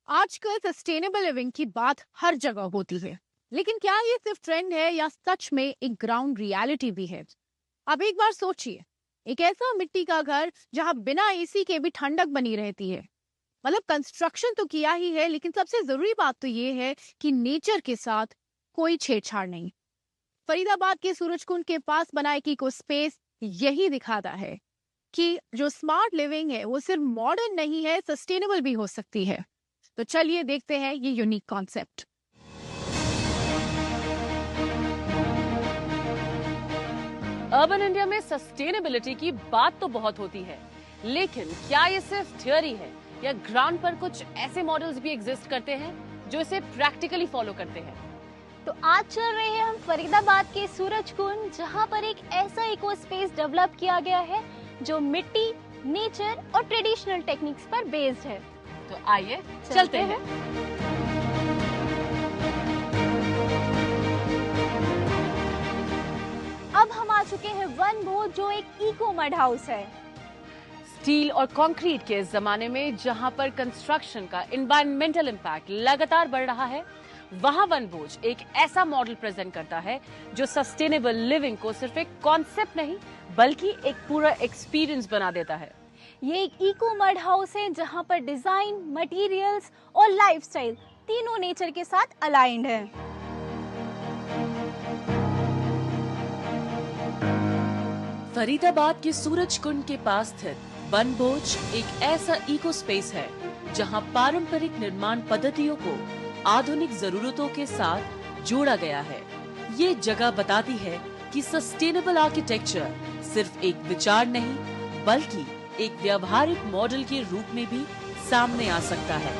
आजकल sustainable living की बात हर जगह होती है, लेकिन क्या ये सिर्फ ट्रेंड है या सच में एक ग्राउंड रियलिटी भी है? अब एक बार सोचिए, एक ऐसा मिट्टी का घर जहां बिना एसी के भी ठंडक बनी रहती है। मतलब कंस्ट्रक्शन तो किया ही है, लेकिन सबसे जरूरी बात तो ये है कि नेचर के साथ कोई छेड़छाड़ नहीं। फरीदाबाद के सूरजकुंड के पास बना एक इको स्पेस यही दिखाता है कि जो स्मार्ट लिविंग है वो सिर्फ मॉडर्न नहीं है, सस्टेनेबल भी हो सकती है। तो चलिए देखते हैं ये यूनिक कॉन्सेप्ट। अर्बन इंडिया में सस्टेनेबिलिटी की बात तो बहुत होती है, लेकिन क्या ये सिर्फ थ्योरी है या ग्राउंड पर कुछ ऐसे मॉडल्स भी एग्जिस्ट करते हैं जो इसे प्रैक्टिकली फॉलो करते हैं? तो आज चल रहे हैं हम फरीदाबाद के सूरजकुंड, जहां पर एक ऐसा इको स्पेस डेवलप किया गया है जो मिट्टी, नेचर और ट्रेडिशनल टेक्निक्स पर बेस्ड है। तो आइए चलते हैं। अब हम आ चुके हैं वनभोज, जो एक इको मड हाउस है। स्टील और कंक्रीट के इस जमाने में जहां पर कंस्ट्रक्शन का एनवायरमेंटल इम्पैक्ट लगातार बढ़ रहा है, वहां वनभोज एक ऐसा मॉडल प्रेजेंट करता है जो सस्टेनेबल लिविंग को सिर्फ एक कॉन्सेप्ट नहीं बल्कि एक पूरा एक्सपीरियंस बना देता है। ये एक इको मड हाउस है जहां पर डिजाइन, मटेरियल्स और लाइफस्टाइल तीनों नेचर के साथ अलाइंड है। फरीदाबाद के सूरजकुंड के पास स्थित वनभोज एक ऐसा इको स्पेस है जहां पारंपरिक निर्माण पद्धतियों को आधुनिक जरूरतों के साथ जोड़ा गया है। ये जगह बताती है कि सस्टेनेबल आर्किटेक्चर सिर्फ एक विचार नहीं बल्कि एक व्यावहारिक मॉडल के रूप में भी सामने आ सकता है।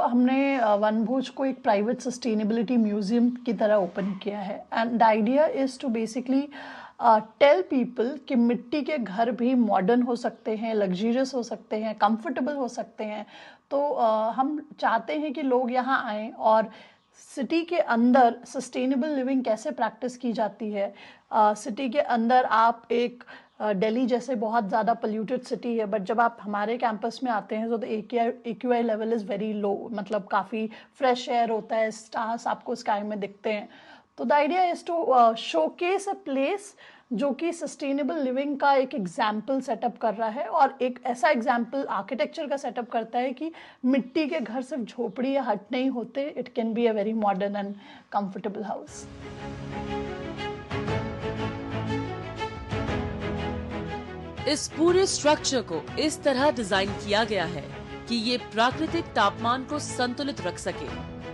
हमने वनभोज को एक प्राइवेट सस्टेनेबिलिटी म्यूजियम की तरह ओपन किया है and the idea is to basically tell people कि मिट्टी के घर भी मॉडर्न हो सकते हैं, लग्जरियस हो सकते हैं, कंफर्टेबल हो सकते हैं। तो हम चाहते हैं कि लोग यहाँ आएँ और सिटी के अंदर सस्टेनेबल लिविंग कैसे प्रैक्टिस की जाती है। सिटी के अंदर आप एक दिल्ली जैसे बहुत ज़्यादा पोल्यूटेड सिटी है, बट जब आप हमारे कैंपस में आते हैं तो AQI level is very low, मतलब काफ़ी फ्रेश एयर होता है, स्टार्स आपको स्काई में दिखते हैं। तो the idea is to showcase a place जो कि सस्टेनेबल लिविंग का एक एग्जाम्पल सेटअप कर रहा है और एक ऐसा एग्जाम्पल आर्किटेक्चर का सेटअप करता है कि मिट्टी के घर सिर्फ झोपड़ी या हट नहीं होते, it can be a very modern and comfortable house. इस पूरे स्ट्रक्चर को इस तरह डिजाइन किया गया है कि ये प्राकृतिक तापमान को संतुलित रख सके।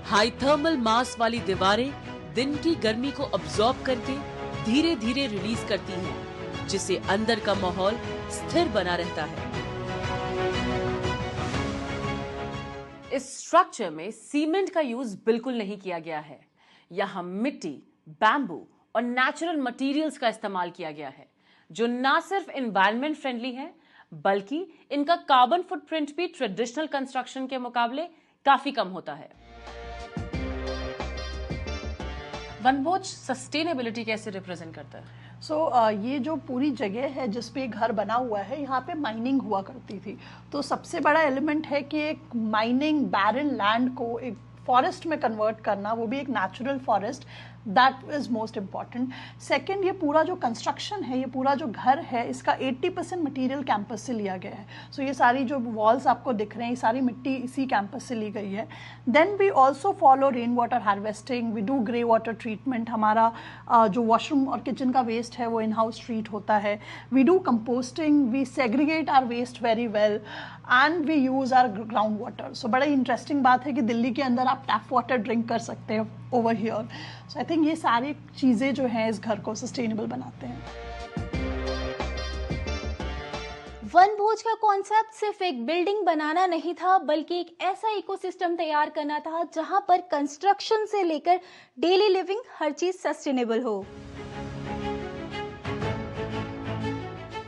हाई थर्मल मास वाली दीवारें दिन की गर्मी को अब्सॉर्ब करके धीरे धीरे रिलीज करती हैं, जिससे अंदर का माहौल स्थिर बना रहता है। इस स्ट्रक्चर में सीमेंट का यूज बिल्कुल नहीं किया गया है। यहाँ मिट्टी, बैम्बू और नेचुरल मटेरियल्स का इस्तेमाल किया गया है, जो ना सिर्फ एनवायरनमेंट फ्रेंडली है बल्कि इनका कार्बन फुटप्रिंट भी ट्रेडिशनल कंस्ट्रक्शन के मुकाबले काफी कम होता है। वनभोज सस्टेनेबिलिटी कैसे रिप्रेजेंट करता है? ये जो पूरी जगह है जिस पे घर बना हुआ है, यहाँ पे माइनिंग हुआ करती थी। तो सबसे बड़ा एलिमेंट है कि एक माइनिंग बैरन लैंड को एक फॉरेस्ट में कन्वर्ट करना, वो भी एक natural forest, that is most important. Second, ये पूरा जो कंस्ट्रक्शन है, ये पूरा जो घर है, इसका 80% मटेरियल कैंपस से लिया गया है। ये सारी जो वॉल्स आपको दिख रहे हैं, ये सारी मिट्टी इसी कैंपस से ली गई है। Then we also follow rain water harvesting, we do grey water treatment. हमारा जो वॉशरूम और किचन का वेस्ट है वो इन हाउस ट्रीट होता है। We do composting, we segregate our waste very well and we use our ground water. बड़ा interesting बात है कि दिल्ली के अंदर आप टैप वाटर ड्रिंक कर सकते हैं ओवर हियर। आई थिंक ये सारी चीज़ें जो हैं इस घर को सस्टेनेबल बनाते हैं। वनभोज का कॉन्सेप्ट सिर्फ एक बिल्डिंग बनाना नहीं था, बल्कि एक ऐसा इकोसिस्टम तैयार करना था जहां पर कंस्ट्रक्शन से लेकर डेली लिविंग हर चीज सस्टेनेबल हो।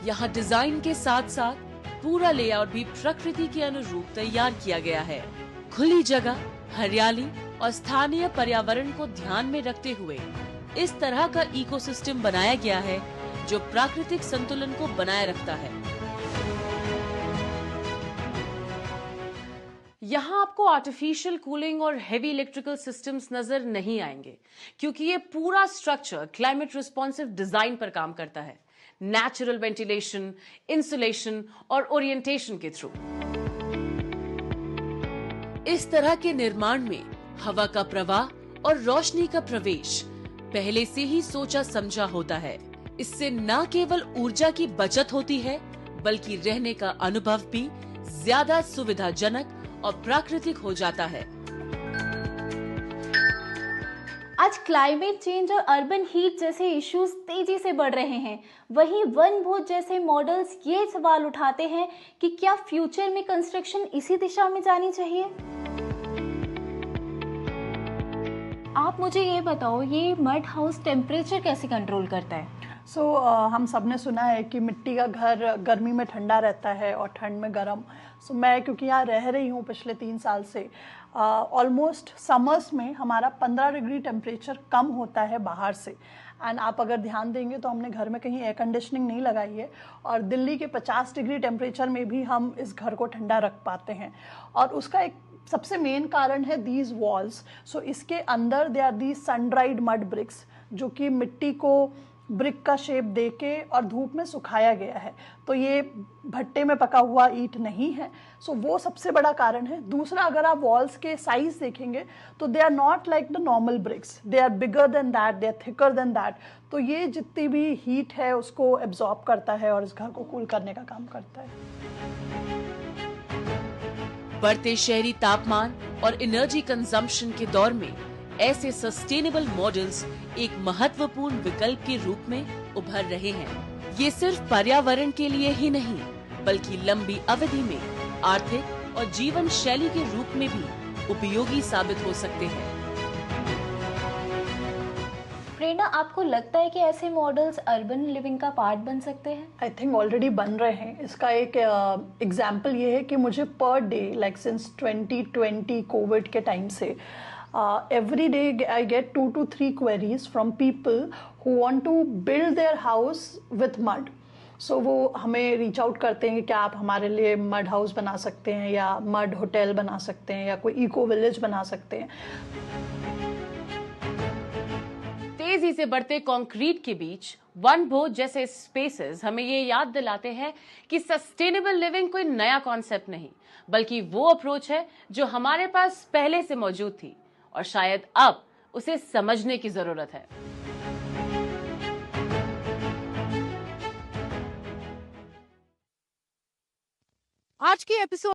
यहाँ डिजाइन के साथ साथ पूरा लेआउट भी प्रकृति के अनुरूप तैयार किया गया है। खुली जगह, हरियाली और स्थानीय पर्यावरण को ध्यान में रखते हुए इस तरह का इकोसिस्टम बनाया गया है जो प्राकृतिक संतुलन को बनाए रखता है। यहाँ आपको आर्टिफिशियल कूलिंग और हेवी इलेक्ट्रिकल सिस्टम्स नजर नहीं आएंगे, क्योंकि ये पूरा स्ट्रक्चर क्लाइमेट रिस्पॉन्सिव डिजाइन पर काम करता है, नेचुरल वेंटिलेशन, इंसुलेशन और ओरिएंटेशन के थ्रू। इस तरह के निर्माण में हवा का प्रवाह और रोशनी का प्रवेश पहले से ही सोचा समझा होता है। इससे न केवल ऊर्जा की बचत होती है, बल्कि रहने का अनुभव भी ज्यादा सुविधाजनक और प्राकृतिक हो जाता है। आज क्लाइमेट चेंज और अर्बन हीट जैसे इश्यूज तेजी से बढ़ रहे हैं। वहीं वनभोज जैसे मॉडल्स ये सवाल उठाते हैं कि क्या फ्यूचर में कंस्ट्रक्शन इसी दिशा में जानी चाहिए। आप मुझे ये बताओ, ये मड हाउस टेम्परेचर कैसे कंट्रोल करता है? हम सब ने सुना है कि मिट्टी का घर गर्मी में ठंडा रहता है और ठंड में गर्म। मैं क्योंकि यहाँ रह रही हूँ पिछले 3 साल से, ऑलमोस्ट समर्स में हमारा 15 डिग्री टेम्परेचर कम होता है बाहर से। एंड आप अगर ध्यान देंगे तो हमने घर में कहीं एयर कंडीशनिंग नहीं लगाई है, और दिल्ली के 50 डिग्री टेम्परेचर में भी हम इस घर को ठंडा रख पाते हैं। और उसका एक सबसे मेन कारण है दीज वॉल्स। इसके अंदर they are these sun dried mud bricks, जो कि मिट्टी को ब्रिक का शेप देके और धूप में सुखाया गया है। तो ये भट्टे में पका हुआ ईंट नहीं है। वो सबसे बड़ा कारण है। दूसरा, अगर आप वॉल्स के साइज देखेंगे तो they are not like the normal bricks, they are bigger than that, they are thicker than that. तो ये जितनी भी हीट है उसको एब्जॉर्ब करता है और इस घर को कूल करने का काम करता है। बढ़ते शहरी तापमान और एनर्जी कंजम्पशन के दौर में ऐसे सस्टेनेबल मॉडल्स एक महत्वपूर्ण विकल्प के रूप में उभर रहे हैं। ये सिर्फ पर्यावरण के लिए ही नहीं, बल्कि लंबी अवधि में आर्थिक और जीवन शैली के रूप में भी उपयोगी साबित हो सकते हैं। प्रेरणा, आपको लगता है कि ऐसे मॉडल्स अर्बन लिविंग का पार्ट बन सकते हैं? आई थिंक ऑलरेडी बन रहे हैं। इसका एक एग्जाम्पल ये है कि मुझे per day, like since 2020 Covid के टाइम से, every day I get 2 to 3 queries from people who want to build their house with mud. वो हमें रीच आउट करते हैं कि क्या आप हमारे लिए मड हाउस बना सकते हैं, या मड होटल बना सकते हैं, या कोई इको विलेज बना सकते हैं। तेजी से बढ़ते कंक्रीट के बीच वनभोज जैसे स्पेसेस हमें ये याद दिलाते हैं कि सस्टेनेबल लिविंग कोई नया कॉन्सेप्ट नहीं, बल्कि वो अप्रोच है जो हमारे पास पहले से मौजूद थी, और शायद अब उसे समझने की जरूरत है। आज की एपिसोड